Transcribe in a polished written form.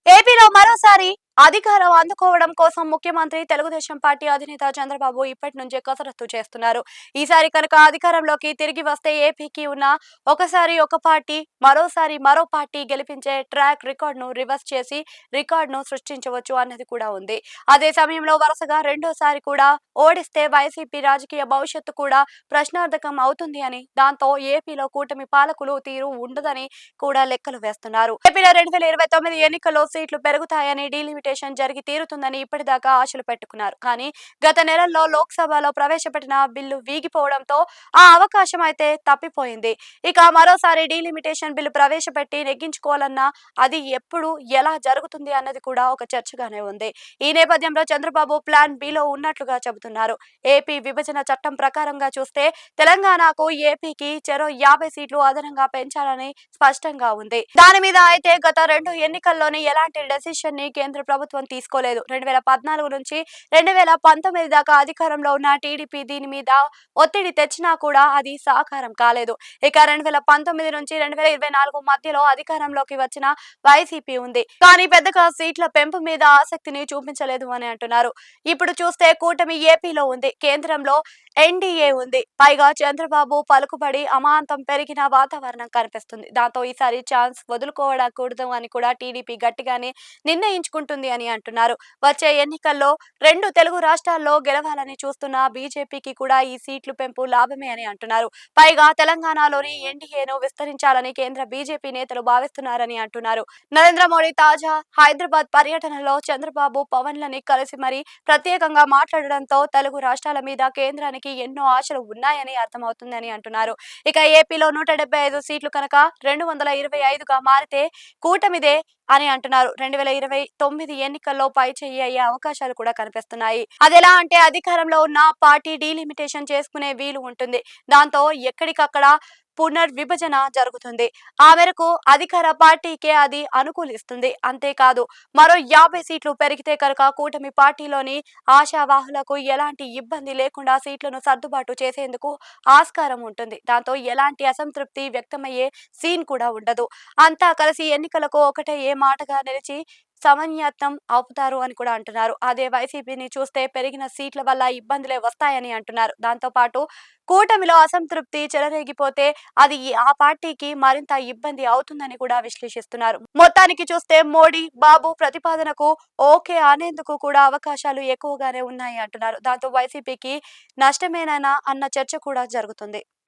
ఏపీలో మరోసారి అధికారం అందుకోవడం కోసం ముఖ్యమంత్రి తెలుగుదేశం పార్టీ అధినేత చంద్రబాబు ఇప్పటి నుంచే కసరత్తు చేస్తున్నారు. ఈసారి కనుక అధికారంలోకి తిరిగి వస్తే ఏపీకి ఉన్న ఒకసారి ఒక పార్టీ మరోసారి మరో పార్టీ గెలిపించే ట్రాక్ రికార్డును రివర్స్ చేసి రికార్డును సృష్టించవచ్చు అన్నది కూడా ఉంది. అదే సమయంలో వరుసగా రెండోసారి కూడా ఓడిస్తే వైసీపీ రాజకీయ భవిష్యత్తు కూడా ప్రశ్నార్థకం అవుతుంది అని, దాంతో ఏపీలో కూటమి పాలకులు తీరు ఉండదని కూడా లెక్కలు వేస్తున్నారు. ఏపీలో 2029 ఎన్నికల్లో సీట్లు పెరుగుతాయని, డీలిమిటేషన్ జరిగి తీరుతుందని ఇప్పటిదాకా ఆశలు పెట్టుకున్నారు. కానీ గత నెలల్లో లోక్సభలో ప్రవేశపెట్టిన బిల్లు వీగిపోవడంతో ఆ అవకాశం అయితే తప్పిపోయింది. ఇక మరోసారి డీలిమిటేషన్ బిల్లు ప్రవేశపెట్టి నెగ్గించుకోవాలన్నా అది ఎప్పుడు ఎలా జరుగుతుంది అన్నది కూడా ఒక చర్చగానే ఉంది. ఈ నేపథ్యంలో చంద్రబాబు ప్లాన్ బిలో ఉన్నట్లుగా చెబుతున్నారు. ఏపీ విభజన చట్టం ప్రకారంగా చూస్తే తెలంగాణకు ఏపీకి చెరో 50 సీట్లు అదనంగా పెంచాలని స్పష్టంగా ఉంది. దాని మీద అయితే గత రెండు ఎన్నికల్లోని ఎలాంటి డెసిషన్ ని కేంద్ర ప్రభుత్వం తీసుకోలేదు. 2014 నుంచి 2019 దాకా అధికారంలో ఉన్న టీడీపీ దీని మీద ఒత్తిడి తెచ్చినా కూడా అది సాకారం కాలేదు. ఇక 2019 నుంచి 2024 మధ్యలో అధికారంలోకి వచ్చిన వైసీపీ ఉంది. కానీ పెద్దగా సీట్ల పెంపు మీద ఆసక్తిని చూపించలేదు అని అంటున్నారు. ఇప్పుడు చూస్తే కూటమి ఏపీలో ఉంది, కేంద్రంలో ఎన్డీఏ ఉంది. పైగా చంద్రబాబు పలుకుబడి అమాంతం పెరిగిన వాతావరణం కనిపిస్తుంది. దాంతో ఈసారి ఛాన్స్ వదులుకోవడకూడదు అని కూడా టీడీపీ గట్టిగానే నిర్ణయించుకుంటుంది అని అంటున్నారు. వచ్చే ఎన్నికల్లో రెండు తెలుగు రాష్ట్రాల్లో గెలవాలని చూస్తున్న బీజేపీకి కూడా ఈ సీట్లు పెంపు లాభమే అని అంటున్నారు. పైగా తెలంగాణలోని ఎన్డీఏను విస్తరించాలని కేంద్ర బీజేపీ నేతలు భావిస్తున్నారని అంటున్నారు. నరేంద్ర మోడీ తాజా హైదరాబాద్ పర్యటనలో చంద్రబాబు పవన్లని కలిసి మరీ ప్రత్యేకంగా మాట్లాడడంతో తెలుగు రాష్ట్రాల మీద కేంద్రానికి ఎన్నో ఆశలు ఉన్నాయని అర్థమవుతుందని అంటున్నారు. ఇక ఏపీలో 175 సీట్లు కనుక 225గా మారితే కూటమిదే అని అంటున్నారు. 2029 ఎన్నికల్లో పై చెయ్యి అయ్యే అవకాశాలు కూడా కనిపిస్తున్నాయి. అదెలా అంటే అధికారంలో ఉన్న పార్టీ డీలిమిటేషన్ చేసుకునే వీలు ఉంటుంది. దాంతో ఎక్కడికక్కడ పునర్విభజన జరుగుతుంది. ఆ మేరకు అధికార పార్టీకే అది అనుకూలిస్తుంది. అంతేకాదు మరో 50 సీట్లు పెరిగితే కనుక కూటమి పార్టీలోని ఆశావాహులకు ఎలాంటి ఇబ్బంది లేకుండా సీట్లను సర్దుబాటు చేసేందుకు ఆస్కారం ఉంటుంది. దాంతో ఎలాంటి అసంతృప్తి వ్యక్తమయ్యే సీన్ కూడా ఉండదు. అంతా కలిసి ఎన్నికలకు ఒకటే ఏ మాటగా నిలిచి సమన్వయం అవుతారు అని కూడా అంటున్నారు. అదే వైసీపీని చూస్తే పెరిగిన సీట్ల వల్ల ఇబ్బందులే వస్తాయని అంటున్నారు. దాంతో పాటు కూటమిలో అసంతృప్తి చెలరేగిపోతే అది ఆ పార్టీకి మరింత ఇబ్బంది అవుతుందని కూడా విశ్లేషిస్తున్నారు. మొత్తానికి చూస్తే మోడీ బాబు ప్రతిపాదనకు ఓకే అనేందుకు కూడా అవకాశాలు ఎక్కువగానే ఉన్నాయి అంటున్నారు. దాంతో వైసీపీకి నష్టమేనా అన్న చర్చ కూడా జరుగుతుంది.